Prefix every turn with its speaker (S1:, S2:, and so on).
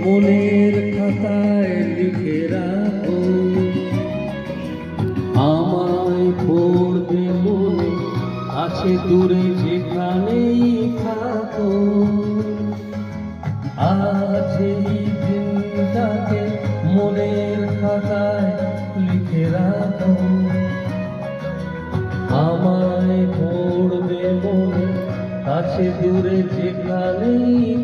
S1: মনের খাতায় লিখে রাখো, আমায় পড়বে মনে আছে দূরে যেখানেই থাকো। আজ এই দিনটাকে মনের খাতায় লিখে রাখো, আমায় পড়বে মনে আছে দূরে যেখানেই